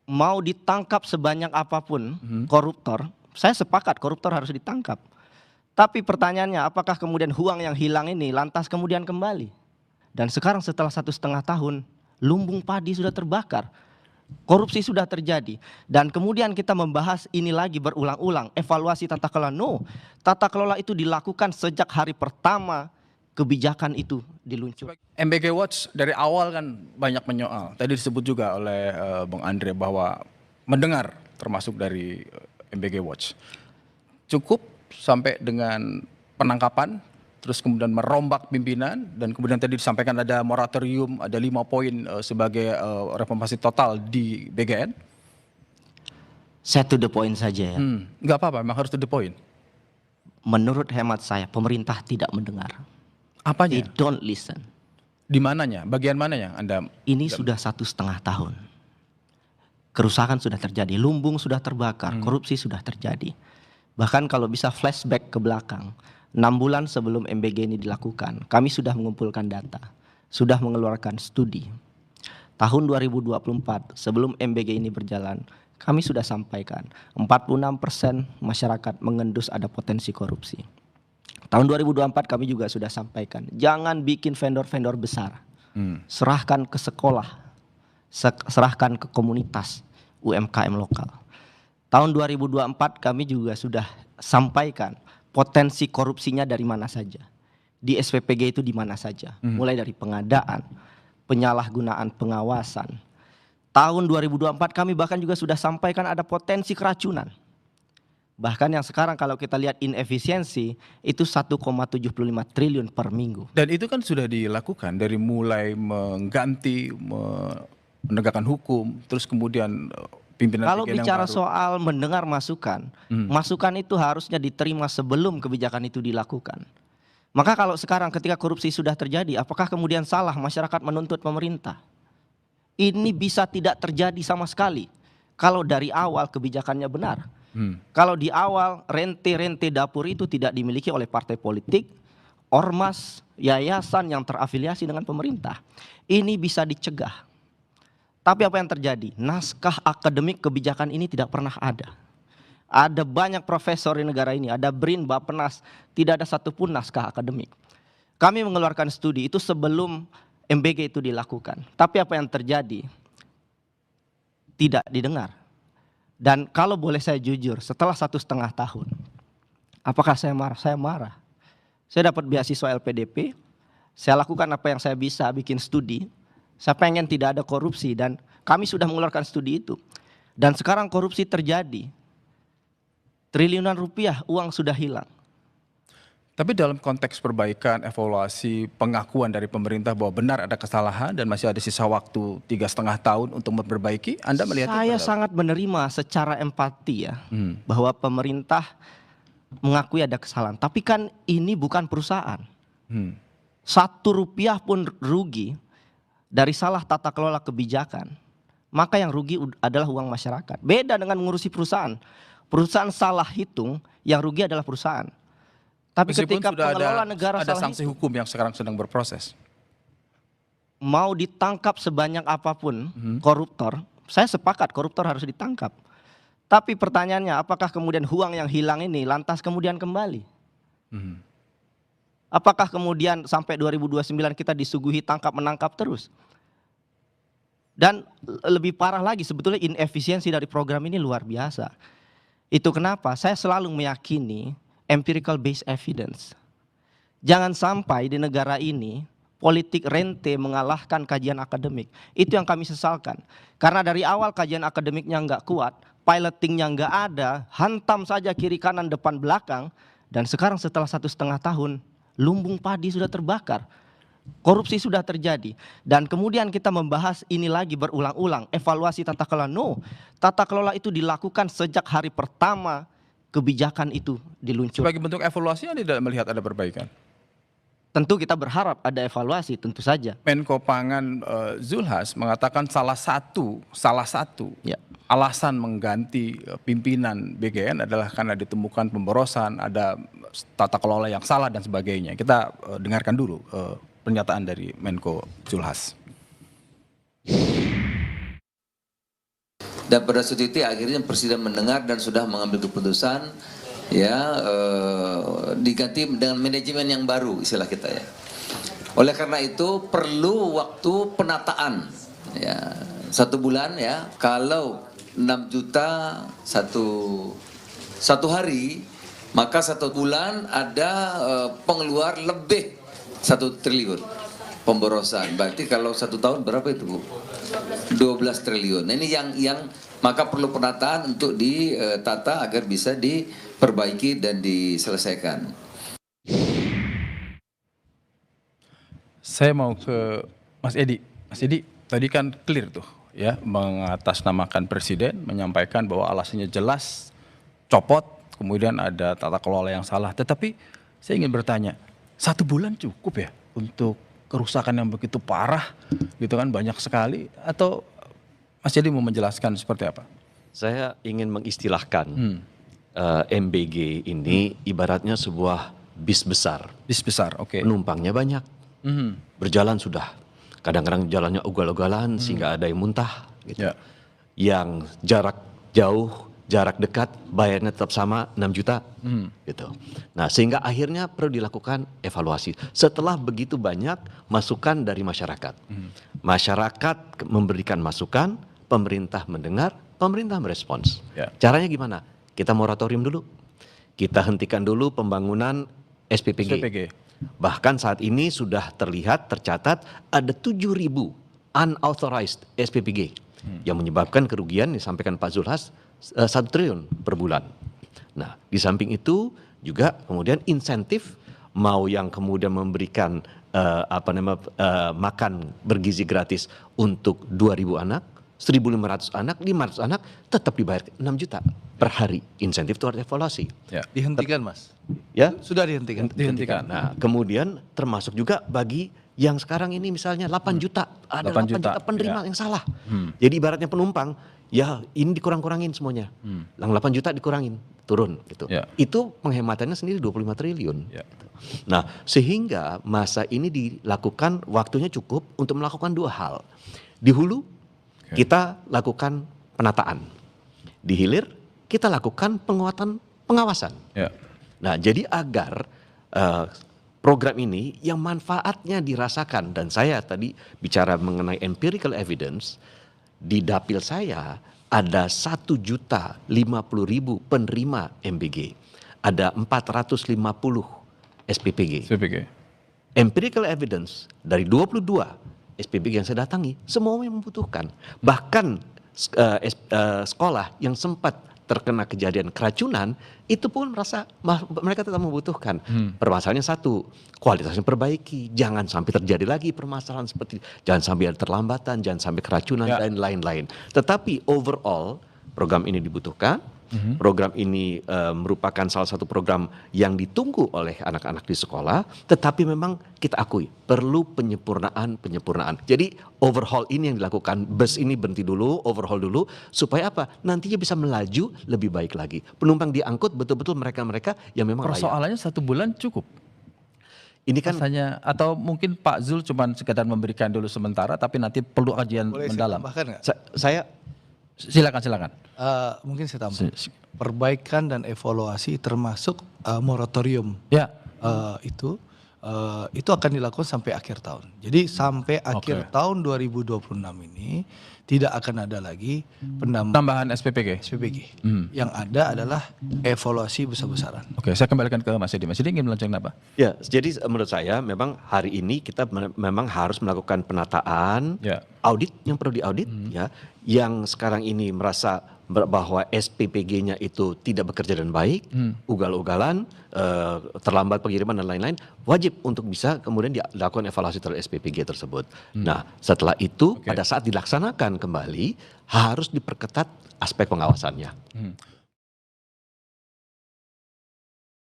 mau ditangkap sebanyak apapun koruptor, saya sepakat koruptor harus ditangkap. Tapi pertanyaannya, apakah kemudian uang yang hilang ini lantas kemudian kembali? Dan sekarang setelah 1,5 tahun, lumbung padi sudah terbakar. Korupsi sudah terjadi. Dan kemudian kita membahas ini lagi berulang-ulang. Evaluasi tata kelola. No, tata kelola itu dilakukan sejak hari pertama kebijakan itu diluncurkan. MBG Watch dari awal kan banyak menyoal. Tadi disebut juga oleh Bang Andre bahwa mendengar termasuk dari MBG Watch. Cukup sampai dengan penangkapan, terus kemudian merombak pimpinan, dan kemudian tadi disampaikan ada moratorium, ada 5 poin sebagai reformasi total di BGN. Saya to the point saja ya. Nggak apa-apa, memang harus to the point. Menurut hemat saya, pemerintah tidak mendengar. Apanya? They don't listen. Di mananya? Bagian mananya Anda? Ini sudah 1,5 tahun. Kerusakan sudah terjadi, lumbung sudah terbakar, korupsi sudah terjadi. Bahkan kalau bisa flashback ke belakang, 6 bulan sebelum MBG ini dilakukan, kami sudah mengumpulkan data, sudah mengeluarkan studi. Tahun 2024 sebelum MBG ini berjalan, kami sudah sampaikan 46% masyarakat mengendus ada potensi korupsi. Tahun 2024 kami juga sudah sampaikan, jangan bikin vendor-vendor besar, serahkan ke sekolah, serahkan ke komunitas UMKM lokal. Tahun 2024 kami juga sudah sampaikan potensi korupsinya dari mana saja. Di SPPG itu di mana saja, mulai dari pengadaan, penyalahgunaan pengawasan. Tahun 2024 kami bahkan juga sudah sampaikan ada potensi keracunan. Bahkan yang sekarang kalau kita lihat inefisiensi itu 1,75 triliun per minggu. Dan itu kan sudah dilakukan dari mulai mengganti, menegakkan hukum, terus kemudian pimpinan kalau BGN bicara yang baru. soal mendengar masukan, masukan itu harusnya diterima sebelum kebijakan itu dilakukan. Maka kalau sekarang ketika korupsi sudah terjadi, apakah kemudian salah masyarakat menuntut pemerintah? Ini bisa tidak terjadi sama sekali kalau dari awal kebijakannya benar. Kalau di awal rente-rente dapur itu tidak dimiliki oleh partai politik, ormas, yayasan yang terafiliasi dengan pemerintah, ini bisa dicegah. Tapi apa yang terjadi? Naskah akademik kebijakan ini tidak pernah ada. Ada banyak profesor di negara ini, ada BRIN, Bappenas, tidak ada satupun naskah akademik. Kami mengeluarkan studi itu sebelum MBG itu dilakukan. Tapi apa yang terjadi? Tidak didengar. Dan kalau boleh saya jujur, setelah 1,5 tahun, apakah saya marah? Saya marah. Saya dapat beasiswa LPDP, saya lakukan apa yang saya bisa, bikin studi. Saya pengen tidak ada korupsi dan kami sudah mengeluarkan studi itu. Dan sekarang korupsi terjadi. Triliunan rupiah uang sudah hilang. Tapi dalam konteks perbaikan, evaluasi, pengakuan dari pemerintah bahwa benar ada kesalahan dan masih ada sisa waktu 3,5 tahun untuk memperbaiki, Anda melihat Saya sangat menerima secara empati ya, bahwa pemerintah mengakui ada kesalahan. Tapi kan ini bukan perusahaan. 1 rupiah pun rugi dari salah tata kelola kebijakan, maka yang rugi adalah uang masyarakat. Beda dengan mengurusi perusahaan. Perusahaan salah hitung, yang rugi adalah perusahaan. Tapi meskipun ketika sudah pengelola negara ada salah sanksi hitung, hukum yang sekarang sedang berproses. mau ditangkap sebanyak apapun koruptor, saya sepakat koruptor harus ditangkap. Tapi pertanyaannya, apakah kemudian uang yang hilang ini lantas kemudian kembali? Apakah kemudian sampai 2029 kita disuguhi tangkap menangkap terus? Dan lebih parah lagi, sebetulnya inefisiensi dari program ini luar biasa. Itu kenapa saya selalu meyakini empirical based evidence. Jangan sampai di negara ini politik rente mengalahkan kajian akademik. Itu yang kami sesalkan. Karena dari awal kajian akademiknya nggak kuat, pilotingnya nggak ada, hantam saja kiri kanan depan belakang, dan sekarang setelah 1,5 tahun, lumbung padi sudah terbakar. Korupsi sudah terjadi. Dan kemudian kita membahas ini lagi berulang-ulang, evaluasi tata kelola. No, tata kelola itu dilakukan sejak hari pertama kebijakan itu diluncurkan. Sebagai bentuk evaluasi, Anda tidak melihat ada perbaikan? Tentu kita berharap ada evaluasi, tentu saja. Menko Pangan Zulhas mengatakan salah satu Ya. alasan mengganti pimpinan BGN adalah karena ditemukan pemborosan, ada tata kelola yang salah dan sebagainya. Kita dengarkan dulu pernyataan dari Menko Zulhas. Dan pada saat itu akhirnya Presiden mendengar dan sudah mengambil keputusan ya diganti dengan manajemen yang baru istilah kita ya. Oleh karena itu perlu waktu penataan ya 1 bulan ya. Kalau 6 juta satu hari, maka 1 bulan ada pengeluar lebih 1 triliun pemborosan. Berarti kalau 1 tahun berapa itu Bu? 12 triliun. Nah, ini yang maka perlu penataan untuk ditata agar bisa diperbaiki dan diselesaikan. Saya mau ke Mas Edi. Mas Edi, tadi kan clear tuh ya, mengatasnamakan Presiden, menyampaikan bahwa alasannya jelas, copot, kemudian ada tata kelola yang salah. Tetapi saya ingin bertanya, 1 bulan cukup ya untuk kerusakan yang begitu parah gitu kan, banyak sekali, atau Mas Edi mau menjelaskan seperti apa? Saya ingin mengistilahkan MBG ini ibaratnya sebuah bis besar. Bis besar, oke. Penumpangnya banyak. Berjalan sudah. Kadang-kadang jalannya ugal-ugalan sehingga ada yang muntah. Gitu. Ya. Yang jarak jauh, jarak dekat, bayarnya tetap sama 6 juta. Gitu. Nah, sehingga akhirnya perlu dilakukan evaluasi. Setelah begitu banyak masukan dari masyarakat. Masyarakat memberikan masukan, pemerintah mendengar, pemerintah merespons. Ya. Caranya gimana? Kita moratorium dulu. Kita hentikan dulu pembangunan SPPG. Bahkan saat ini sudah terlihat, tercatat ada 7.000 unauthorized SPPG yang menyebabkan kerugian disampaikan Pak Zulhas 1 triliun per bulan. Nah, di samping itu juga kemudian insentif mau yang kemudian memberikan makan bergizi gratis untuk 2.000 anak, 1.500 anak, 500 anak tetap dibayar 6 juta per hari. Insentif itu harus evaluasi. Ya. Dihentikan Mas. Ya, Sudah dihentikan. Dihentikan. nah, kemudian termasuk juga bagi yang sekarang ini misalnya 8 juta, ada 8 juta penerima yang salah. Jadi ibaratnya penumpang, ya ini dikurang-kurangin semuanya. Yang 8 juta dikurangin, turun gitu. Ya. Itu penghematannya sendiri 25 triliun. Ya. Nah, sehingga masa ini dilakukan waktunya cukup untuk melakukan 2 hal. Di hulu kita lakukan penataan. Di hilir kita lakukan penguatan pengawasan. Ya. Nah, jadi agar program ini yang manfaatnya dirasakan, dan saya tadi bicara mengenai empirical evidence, di dapil saya ada 1.050.000 penerima MBG, ada 450 SPPG. Empirical evidence dari 22 SPPG yang saya datangi, semua yang membutuhkan. Bahkan sekolah yang sempat terkena kejadian keracunan, itu pun mereka tetap membutuhkan. Permasalahannya satu, kualitasnya perbaiki, jangan sampai terjadi lagi permasalahan seperti, jangan sampai ada terlambatan, jangan sampai keracunan dan lain-lain. Tetapi overall program ini dibutuhkan. Program ini merupakan salah satu program yang ditunggu oleh anak-anak di sekolah, tetapi memang kita akui perlu penyempurnaan. Jadi overhaul ini yang dilakukan, bus ini berhenti dulu, overhaul dulu, supaya apa? Nantinya bisa melaju lebih baik lagi. Penumpang diangkut betul-betul mereka-mereka yang memang layak. Persoalannya 1 bulan cukup. Ini kan Rasanya, atau mungkin Pak Zul cuma sekedar memberikan dulu sementara, tapi nanti perlu kajian Boleh mendalam. saya tambahkan nggak? saya Silakan. Mungkin saya tambah. Perbaikan dan evaluasi termasuk moratorium. Ya. Itu akan dilakukan sampai akhir tahun. Jadi sampai akhir tahun 2026 ini tidak akan ada lagi Tambahan SPPG. SPPG. Yang ada adalah evaluasi besar-besaran. Oke, saya kembalikan ke Mas Edi. Mas Edi ingin melanjutkan apa? Ya, jadi menurut saya memang hari ini kita memang harus melakukan penataan, audit yang perlu diaudit, ya, yang sekarang ini merasa bahwa SPPG-nya itu tidak bekerja dengan baik, ugal-ugalan, terlambat pengiriman dan lain-lain, wajib untuk bisa kemudian dilakukan evaluasi terhadap SPPG tersebut. Nah, setelah itu pada saat dilaksanakan kembali harus diperketat aspek pengawasannya.